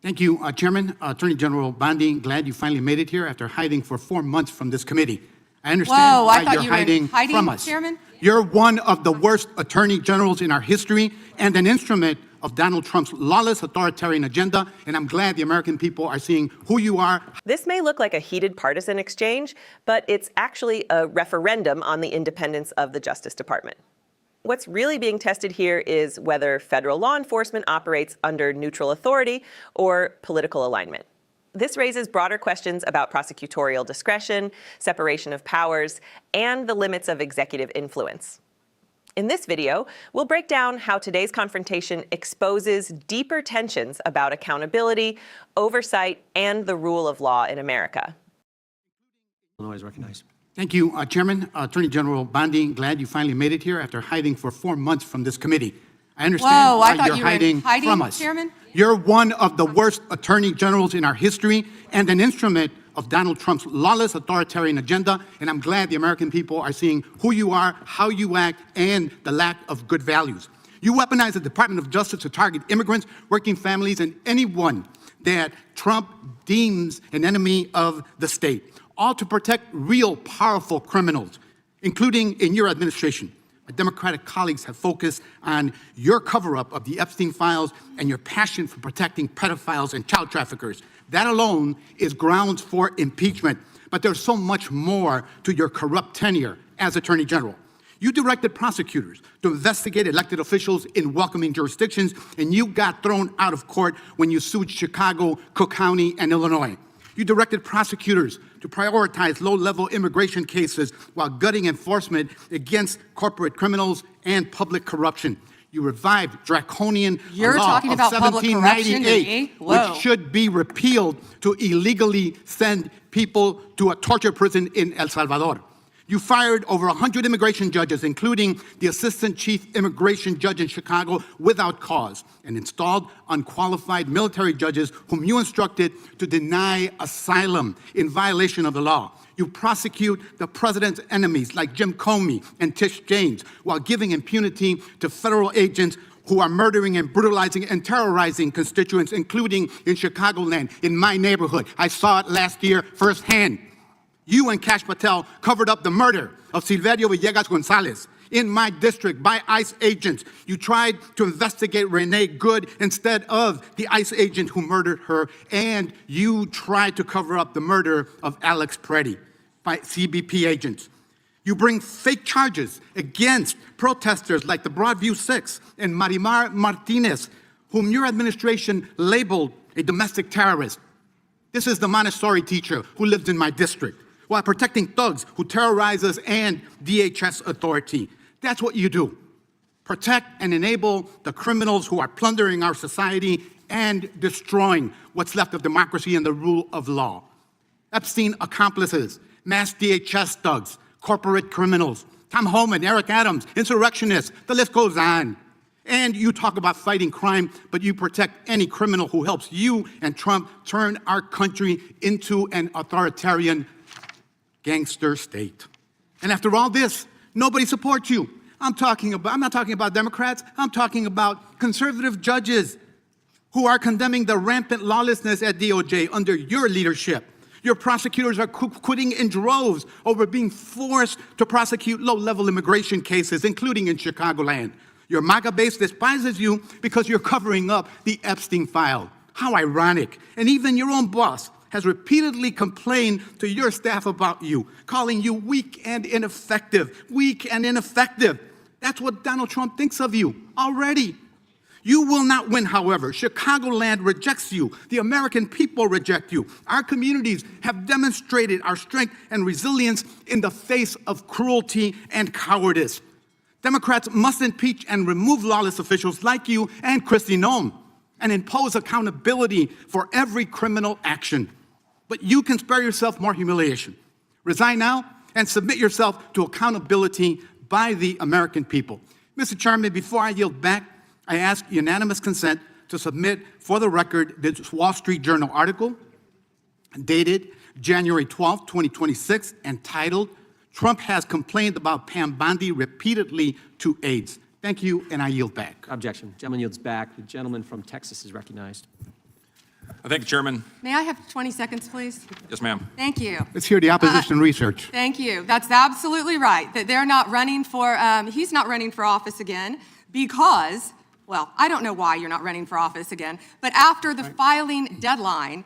Thank you, Chairman. Attorney General Bondi, glad you finally made it here after hiding for 4 months from this committee. I understand why you're hiding from us. Chairman? You're one of the worst attorney generals in our history and an instrument of Donald Trump's lawless authoritarian agenda, and I'm glad the American people are seeing who you are. This may look like a heated partisan exchange, but it's actually a referendum on the independence of the Justice Department. What's really being tested here is whether federal law enforcement operates under neutral authority or political alignment. This raises broader questions about prosecutorial discretion, separation of powers, and the limits of executive influence. In this video, we'll break down how today's confrontation exposes deeper tensions about accountability, oversight, and the rule of law in America. Illinois is recognized. Thank you, Chairman. Attorney General Bondi, glad you finally made it here after hiding for 4 months from this committee. I understand why you're hiding from us. Chairman? You're one of the worst attorney generals in our history and an instrument of Donald Trump's lawless authoritarian agenda, and I'm glad the American people are seeing who you are, how you act, and the lack of good values. You weaponize the Department of Justice to target immigrants, working families, and anyone that Trump deems an enemy of the state, all to protect real, powerful criminals, including in your administration. My Democratic colleagues have focused on your cover-up of the Epstein files and your passion for protecting pedophiles and child traffickers. That alone is grounds for impeachment. But there's so much more to your corrupt tenure as Attorney General. You directed prosecutors to investigate elected officials in welcoming jurisdictions, and you got thrown out of court when you sued Chicago, Cook County, and Illinois. You directed prosecutors to prioritize low-level immigration cases while gutting enforcement against corporate criminals and public corruption. You revived draconian law of 1798, which should be repealed to illegally send people to a torture prison in El Salvador. You fired over 100 immigration judges, including the assistant chief immigration judge in Chicago, without cause, and installed unqualified military judges whom you instructed to deny asylum in violation of the law. You prosecute the president's enemies like Jim Comey and Tish James while giving impunity to federal agents who are murdering and brutalizing and terrorizing constituents, including in Chicagoland, in my neighborhood. I saw it last year firsthand. You and Kash Patel covered up the murder of Silverio Villegas Gonzalez in my district by ICE agents. You tried to investigate Renee Good instead of the ICE agent who murdered her, and you tried to cover up the murder of Alex Preddy by CBP agents. You bring fake charges against protesters like the Broadview Six and Marimar Martinez, whom your administration labeled a domestic terrorist. This is the Montessori teacher who lived in my district, while protecting thugs who terrorize us and DHS authority. That's what you do. Protect and enable the criminals who are plundering our society and destroying what's left of democracy and the rule of law. Epstein accomplices, mass DHS thugs, corporate criminals, Tom Homan, Eric Adams, insurrectionists, the list goes on. And you talk about fighting crime, but you protect any criminal who helps you and Trump turn our country into an authoritarian gangster state. And after all this, nobody supports you. I'm not talking about Democrats. I'm talking about conservative judges who are condemning the rampant lawlessness at DOJ under your leadership. Your prosecutors are quitting in droves over being forced to prosecute low-level immigration cases, including in Chicagoland. Your MAGA base despises you because you're covering up the Epstein file. How ironic. And even your own boss has repeatedly complained to your staff about you, calling you weak and ineffective. Weak and ineffective. That's what Donald Trump thinks of you already. You will not win, however. Chicagoland rejects you. The American people reject you. Our communities have demonstrated our strength and resilience in the face of cruelty and cowardice. Democrats must impeach and remove lawless officials like you and Kristi Noem and impose accountability for every criminal action. But you can spare yourself more humiliation. Resign now and submit yourself to accountability by the American people. Mr. Chairman, before I yield back, I ask unanimous consent to submit for the record this Wall Street Journal article dated January 12, 2026, entitled, "Trump has complained about Pam Bondi repeatedly to aides." Thank you, and I yield back. Objection. Gentleman yields back. The gentleman from Texas is recognized. Thank you, Chairman. May I have 20 seconds, please? Yes, ma'am. Thank you. Let's hear the opposition research. Thank you. That's absolutely right, that they're not running for, he's not running for office again because, well, I don't know why you're not running for office again, but after the filing deadline,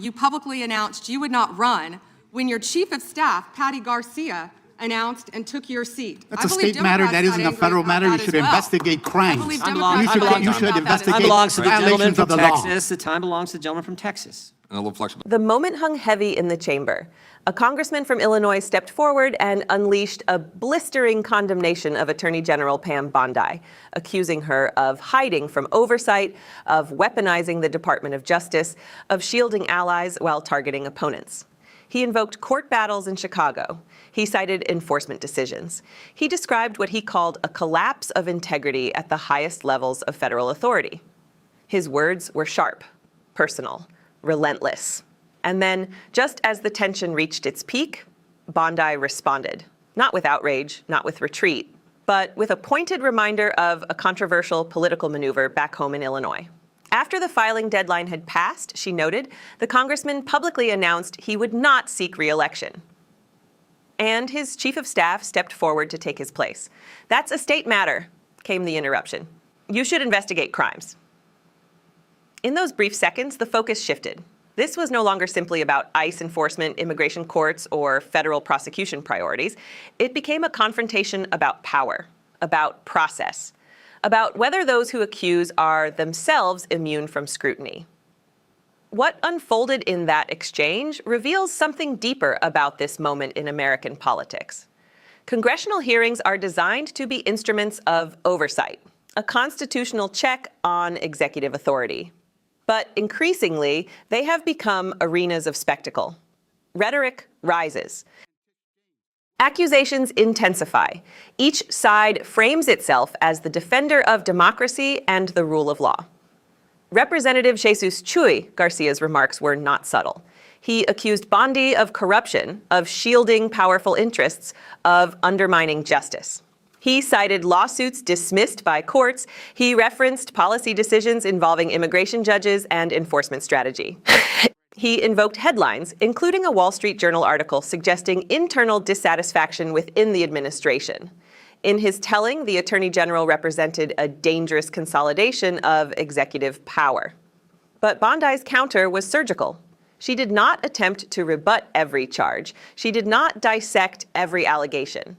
you publicly announced you would not run when your chief of staff, Patty Garcia, announced and took your seat. That's a state matter. That isn't a federal matter. You should investigate crimes. I believe You Democrats should, are you should about that as investigate well. Time belongs to the gentleman violations from of the law. Texas. The time belongs to the gentleman from Texas. And a little flexible. The moment hung heavy in the chamber. A congressman from Illinois stepped forward and unleashed a blistering condemnation of Attorney General Pam Bondi, accusing her of hiding from oversight, of weaponizing the Department of Justice, of shielding allies while targeting opponents. He invoked court battles in Chicago. He cited enforcement decisions. He described what he called a collapse of integrity at the highest levels of federal authority. His words were sharp, personal, relentless. And then, just as the tension reached its peak, Bondi responded. Not with outrage, not with retreat, but with a pointed reminder of a controversial political maneuver back home in Illinois. After the filing deadline had passed, she noted, the congressman publicly announced he would not seek re-election. And his chief of staff stepped forward to take his place. That's a state matter, came the interruption. You should investigate crimes. In those brief seconds, the focus shifted. This was no longer simply about ICE enforcement, immigration courts, or federal prosecution priorities. It became a confrontation about power, about process, about whether those who accuse are themselves immune from scrutiny. What unfolded in that exchange reveals something deeper about this moment in American politics. Congressional hearings are designed to be instruments of oversight, a constitutional check on executive authority. But increasingly, they have become arenas of spectacle. Rhetoric rises. Accusations intensify. Each side frames itself as the defender of democracy and the rule of law. Representative Jesus Chuy Garcia's remarks were not subtle. He accused Bondi of corruption, of shielding powerful interests, of undermining justice. He cited lawsuits dismissed by courts. He referenced policy decisions involving immigration judges and enforcement strategy. He invoked headlines, including a Wall Street Journal article suggesting internal dissatisfaction within the administration. In his telling, the Attorney General represented a dangerous consolidation of executive power. But Bondi's counter was surgical. She did not attempt to rebut every charge. She did not dissect every allegation.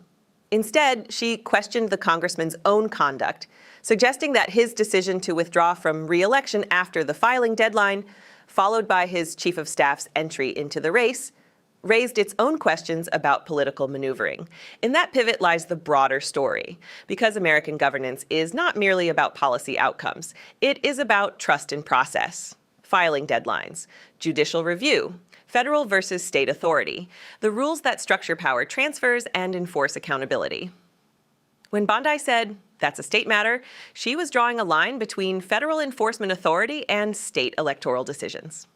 Instead, she questioned the congressman's own conduct, suggesting that his decision to withdraw from re-election after the filing deadline, followed by his chief of staff's entry into the race, raised its own questions about political maneuvering. In that pivot lies the broader story, because American governance is not merely about policy outcomes. It is about trust in process, filing deadlines, judicial review, federal versus state authority, the rules that structure power transfers and enforce accountability. When Bondi said, that's a state matter, she was drawing a line between federal enforcement authority and state electoral decisions.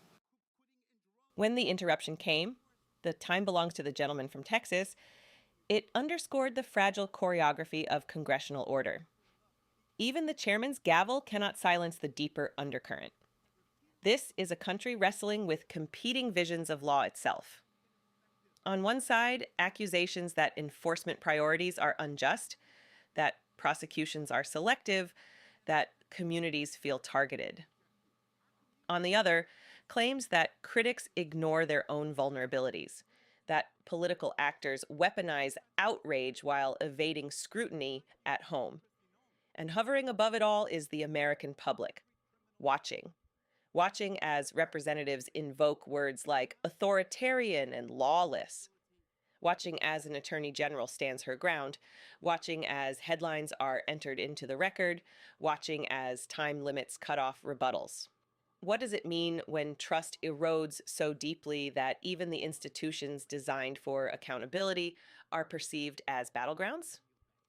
When the interruption came, the time belongs to the gentleman from Texas, it underscored the fragile choreography of congressional order. Even the chairman's gavel cannot silence the deeper undercurrent. This is a country wrestling with competing visions of law itself. On one side, accusations that enforcement priorities are unjust, that prosecutions are selective, that communities feel targeted. On the other, claims that critics ignore their own vulnerabilities, that political actors weaponize outrage while evading scrutiny at home. And hovering above it all is the American public, watching as representatives invoke words like authoritarian and lawless, watching as an attorney general stands her ground, watching as headlines are entered into the record, watching as time limits cut off rebuttals. What does it mean when trust erodes so deeply that even the institutions designed for accountability are perceived as battlegrounds?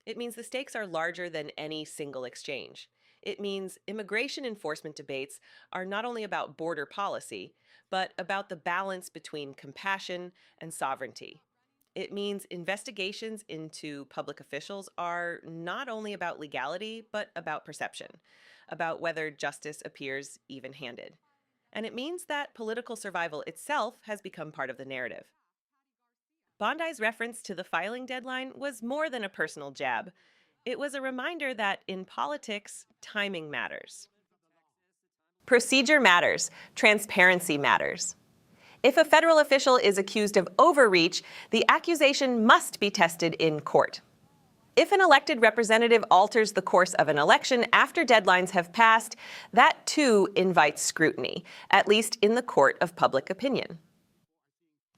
It means the stakes are larger than any single exchange. It means immigration enforcement debates are not only about border policy, but about the balance between compassion and sovereignty. It means investigations into public officials are not only about legality, but about perception. about whether justice appears even-handed. And it means that political survival itself has become part of the narrative. Bondi's reference to the filing deadline was more than a personal jab. It was a reminder that in politics, timing matters. Procedure matters. Transparency matters. If a federal official is accused of overreach, the accusation must be tested in court. If an elected representative alters the course of an election after deadlines have passed, that too invites scrutiny, at least in the court of public opinion.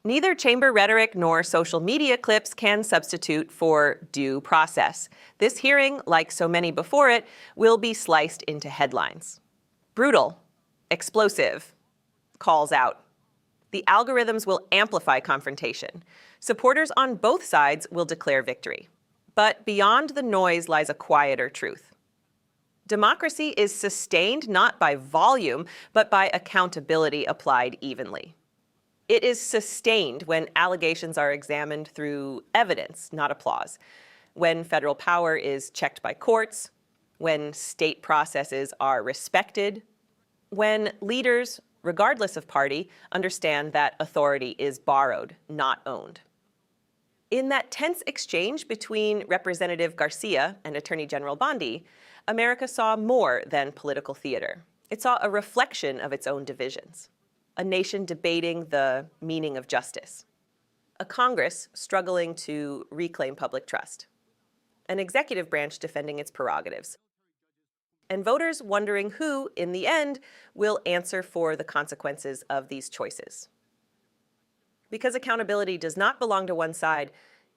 Neither chamber rhetoric nor social media clips can substitute for due process. This hearing, like so many before it, will be sliced into headlines. Brutal, explosive, calls out. The algorithms will amplify confrontation. Supporters on both sides will declare victory. But beyond the noise lies a quieter truth. Democracy is sustained not by volume, but by accountability applied evenly. It is sustained when allegations are examined through evidence, not applause, when federal power is checked by courts, when state processes are respected, when leaders, regardless of party, understand that authority is borrowed, not owned. In that tense exchange between Representative Garcia and Attorney General Bondi, America saw more than political theater. It saw a reflection of its own divisions, a nation debating the meaning of justice, a Congress struggling to reclaim public trust, an executive branch defending its prerogatives, and voters wondering who, in the end, will answer for the consequences of these choices. Because accountability does not belong to one side,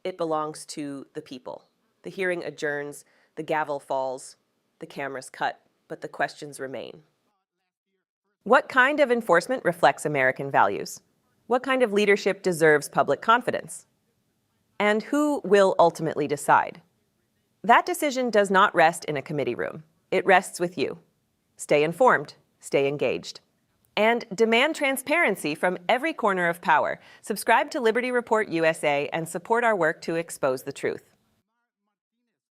it belongs to the people. The hearing adjourns, the gavel falls, the cameras cut, but the questions remain. What kind of enforcement reflects American values? What kind of leadership deserves public confidence? And who will ultimately decide? That decision does not rest in a committee room. It rests with you. Stay informed, stay engaged. And demand transparency from every corner of power. Subscribe to Liberty Report USA and support our work to expose the truth.